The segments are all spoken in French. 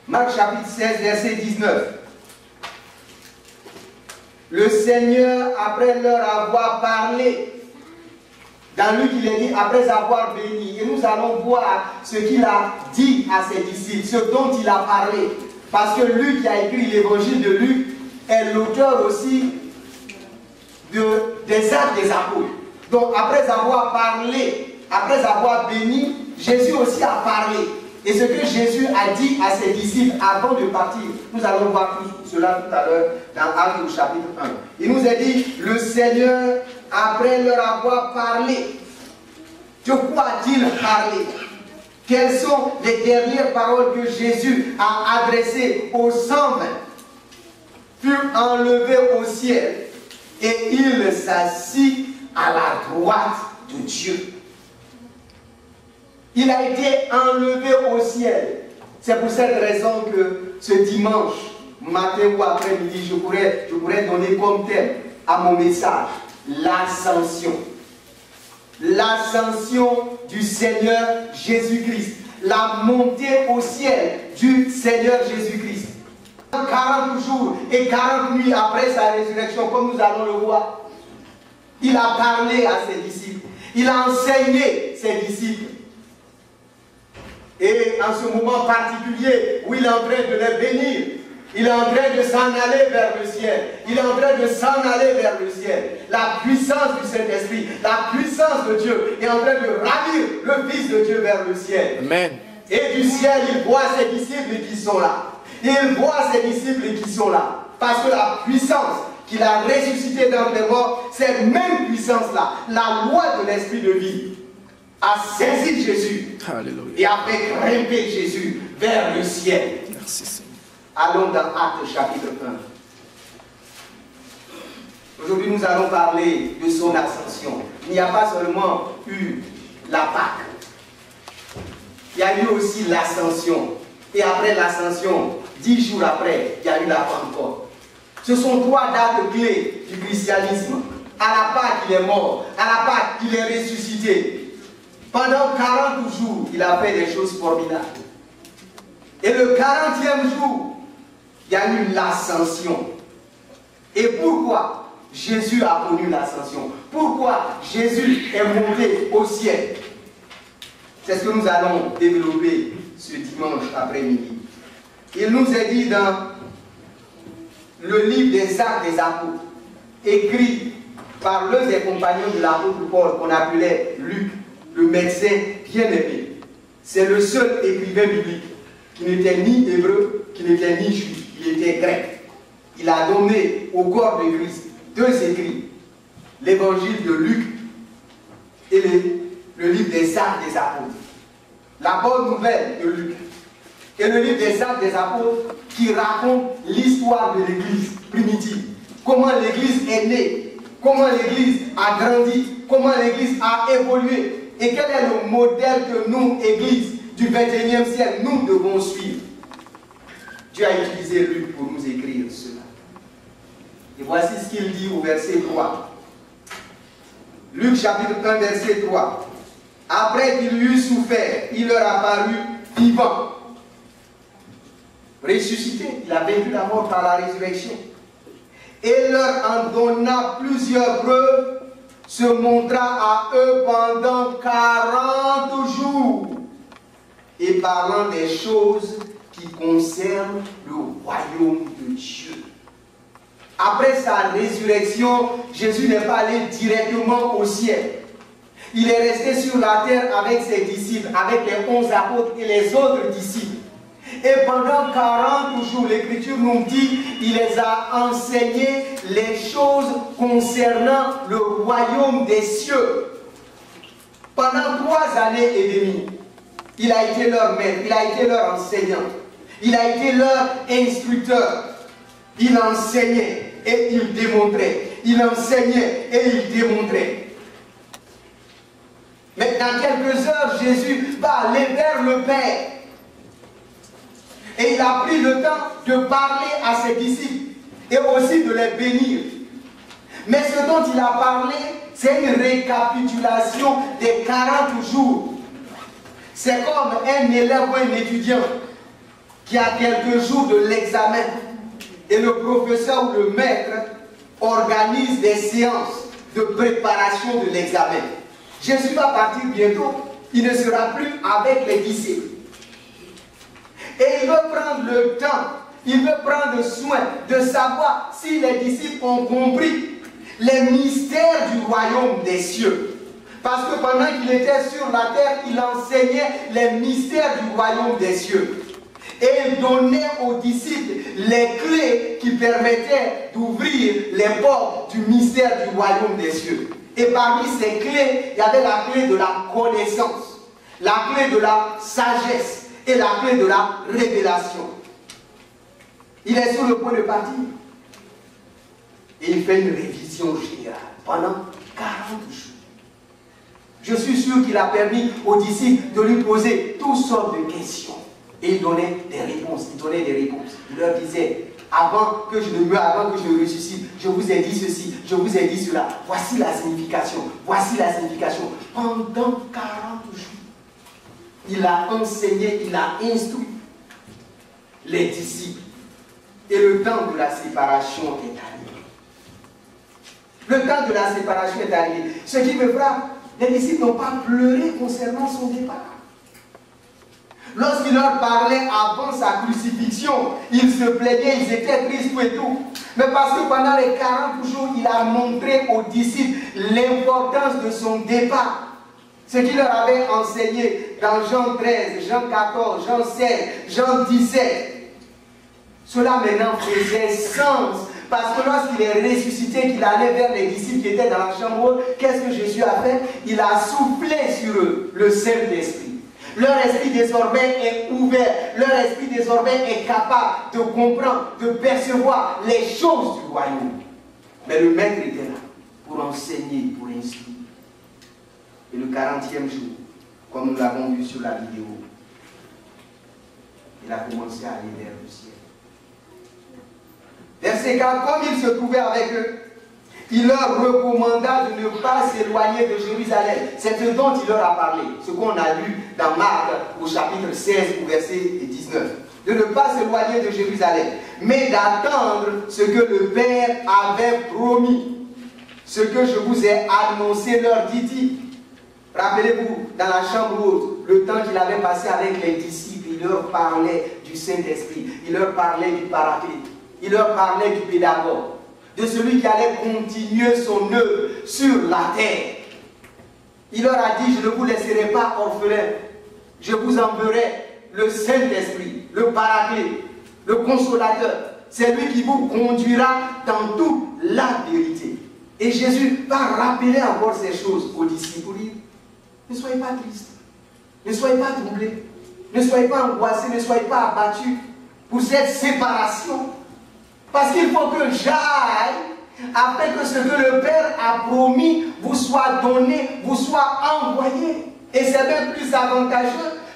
Marc chapitre 16, verset 19. Le Seigneur, après leur avoir parlé, dans Luc, il est dit, après avoir béni, et nous allons voir ce qu'il a dit à ses disciples, ce dont il a parlé. Parce que Luc, qui a écrit l'évangile de Luc, est l'auteur aussi des actes des apôtres. Donc, après avoir parlé, après avoir béni, Jésus aussi a parlé. Et ce que Jésus a dit à ses disciples avant de partir, nous allons voir tout cela tout à l'heure dans Actes au chapitre 1. Il nous a dit, le Seigneur, après leur avoir parlé, de quoi a-t-il parlé? Quelles sont les dernières paroles que Jésus a adressées aux 120? Furent enlevés au ciel et il s'assit à la droite de Dieu. Il a été enlevé au ciel. C'est pour cette raison que ce dimanche, matin ou après-midi, je pourrais donner comme thème à mon message l'ascension. L'ascension du Seigneur Jésus-Christ. La montée au ciel du Seigneur Jésus-Christ. 40 jours et 40 nuits après sa résurrection, comme nous allons le voir, il a parlé à ses disciples. Il a enseigné ses disciples. Et en ce moment particulier où il est en train de les bénir, il est en train de s'en aller vers le ciel. Il est en train de s'en aller vers le ciel. La puissance du Saint-Esprit, la puissance de Dieu est en train de ravir le Fils de Dieu vers le ciel. Amen. Et du ciel, il voit ses disciples qui sont là. Il voit ses disciples qui sont là. Parce que la puissance qu'il a ressuscité d'entre les morts, cette même puissance-là, la loi de l'Esprit de vie, a saisi Jésus. Alléluia. Et a fait grimper Jésus vers le ciel. Merci Seigneur. Allons dans Actes chapitre 1. Aujourd'hui, nous allons parler de son ascension. Il n'y a pas seulement eu la Pâque. Il y a eu aussi l'ascension. Et après l'ascension, 10 jours après, il y a eu la Pentecôte. Ce sont 3 dates clés du christianisme. À la Pâque, il est mort. À la Pâque, il est ressuscité. Pendant 40 jours, il a fait des choses formidables. Et le 40e jour, il y a eu l'ascension. Et pourquoi Jésus a connu l'ascension? Pourquoi Jésus est monté au ciel? C'est ce que nous allons développer ce dimanche après-midi. Il nous est dit dans le livre des Actes des Apôtres, écrit par l'un des compagnons de l'apôtre Paul, qu'on appelait Luc, le médecin bien-aimé. C'est le seul écrivain biblique qui n'était ni hébreu, qui n'était ni juif, il était grec. Il a donné au corps de Christ 2 écrits, l'évangile de Luc et le livre des Actes des Apôtres. La bonne nouvelle de Luc et le livre des Actes des Apôtres qui raconte l'histoire de l'Église primitive. Comment l'Église est née, comment l'Église a grandi, comment l'Église a évolué et quel est le modèle que nous, Église du 21e siècle, nous devons suivre. Dieu a utilisé Luc pour nous écrire cela. Et voici ce qu'il dit au verset 3. Luc chapitre 1, verset 3. Après qu'il eut souffert, il leur apparut vivant, ressuscité. Il a vaincu la mort par la résurrection. Et leur en donna plusieurs preuves, se montra à eux pendant 40 jours, et parlant des choses qui concernent le royaume de Dieu. Après sa résurrection, Jésus n'est pas allé directement au ciel. Il est resté sur la terre avec ses disciples, avec les 11 apôtres et les autres disciples. Et pendant 40 jours, l'Écriture nous dit, il les a enseigné les choses concernant le royaume des cieux. Pendant 3 années et demie, il a été leur maître, il a été leur enseignant, il a été leur instructeur. Il enseignait et il démontrait. Il enseignait et il démontrait. Mais dans quelques heures, Jésus va aller vers le Père. Et il a pris le temps de parler à ses disciples et aussi de les bénir. Mais ce dont il a parlé, c'est une récapitulation des 40 jours. C'est comme un élève ou un étudiant qu'il y a quelques jours de l'examen et le professeur ou le maître organise des séances de préparation de l'examen. Jésus va partir bientôt, il ne sera plus avec les disciples. Et il veut prendre le temps, il veut prendre soin de savoir si les disciples ont compris les mystères du royaume des cieux. Parce que pendant qu'il était sur la terre, il enseignait les mystères du royaume des cieux. Et il donnait aux disciples les clés qui permettaient d'ouvrir les portes du mystère du royaume des cieux. Et parmi ces clés, il y avait la clé de la connaissance, la clé de la sagesse et la clé de la révélation. Il est sur le point de partir. Et il fait une révision générale pendant 40 jours. Je suis sûr qu'il a permis aux disciples de lui poser toutes sortes de questions. Et il donnait des réponses. Il leur disait, avant que je ne meure, avant que je ressuscite, je vous ai dit ceci, je vous ai dit cela. Voici la signification. Voici la signification. Pendant 40 jours, il a enseigné, il a instruit les disciples. Et le temps de la séparation est arrivé. Le temps de la séparation est arrivé. Ce qui me frappe, les disciples n'ont pas pleuré concernant son départ. Lorsqu'il leur parlait avant sa crucifixion, ils se plaignaient, ils étaient tristes et tout. Mais parce que pendant les 40 jours, il a montré aux disciples l'importance de son départ. Ce qu'il leur avait enseigné dans Jean 13, Jean 14, Jean 16, Jean 17. Cela maintenant faisait sens. Parce que lorsqu'il est ressuscité, qu'il allait vers les disciples qui étaient dans la chambre haute, qu'est-ce que Jésus a fait? Il a soufflé sur eux le Saint-Esprit. Leur esprit désormais est ouvert. Leur esprit désormais est capable de comprendre, de percevoir les choses du royaume. Mais le maître était là pour enseigner, pour instruire. Et le 40e jour, comme nous l'avons vu sur la vidéo, il a commencé à aller vers le ciel. Verset 4, comme il se trouvait avec eux, il leur recommanda de ne pas s'éloigner de Jérusalem. C'est ce dont il leur a parlé, ce qu'on a lu dans Marc au chapitre 16 au verset 19. De ne pas s'éloigner de Jérusalem, mais d'attendre ce que le Père avait promis. Ce que je vous ai annoncé, leur dit-il. Rappelez-vous, dans la chambre haute, le temps qu'il avait passé avec les disciples, il leur parlait du Saint-Esprit, il leur parlait du Paraclite, il leur parlait du pédagogue, de celui qui allait continuer son œuvre sur la terre. Il leur a dit, je ne vous laisserai pas orphelins, je vous enverrai le Saint-Esprit, le Paraclite, le Consolateur. C'est lui qui vous conduira dans toute la vérité. Et Jésus va rappeler encore ces choses aux disciples. Ne soyez pas tristes, ne soyez pas troublés, ne soyez pas angoissés, ne soyez pas abattus pour cette séparation. Parce qu'il faut que j'aille afin que ce que le Père a promis vous soit donné, vous soit envoyé. Et c'est même plus avantageux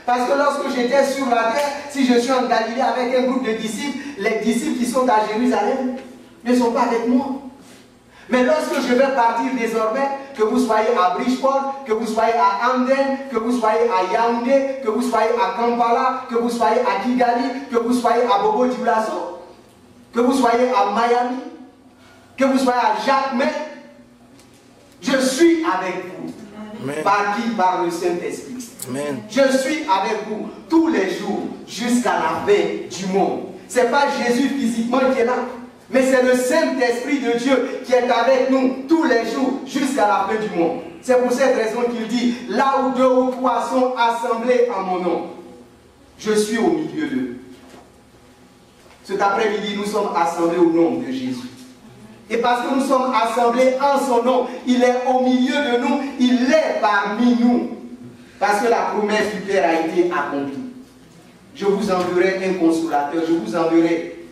parce que lorsque j'étais sur la terre, si je suis en Galilée avec un groupe de disciples, les disciples qui sont à Jérusalem ne sont pas avec moi. Mais lorsque je vais partir désormais, que vous soyez à Bridgeport, que vous soyez à Anden, que vous soyez à Yaoundé, que vous soyez à Kampala, que vous soyez à Kigali, que vous soyez à Bobo-Dioulasso, que vous soyez à Miami, que vous soyez à Jacmel, je suis avec vous. Amen. Par qui? Par le Saint-Esprit. Je suis avec vous tous les jours jusqu'à la fin du monde. Ce n'est pas Jésus physiquement qui est là, mais c'est le Saint-Esprit de Dieu qui est avec nous tous les jours jusqu'à la fin du monde. C'est pour cette raison qu'il dit, là où 2 ou 3 sont assemblés en mon nom, je suis au milieu d'eux. Cet après-midi, nous sommes assemblés au nom de Jésus. Et parce que nous sommes assemblés en son nom, il est au milieu de nous, il est parmi nous. Parce que la promesse du Père a été accomplie. Je vous enverrai un consolateur, je vous enverrai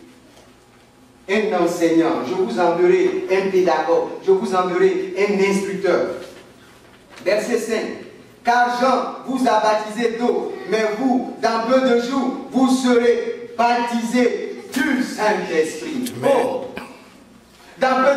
un enseignant, je vous enverrai un pédagogue, je vous enverrai un instructeur. Verset 5. Car Jean vous a baptisé d'eau, mais vous, dans peu de jours, vous serez baptisés du Saint-Esprit. Oh. Dans peu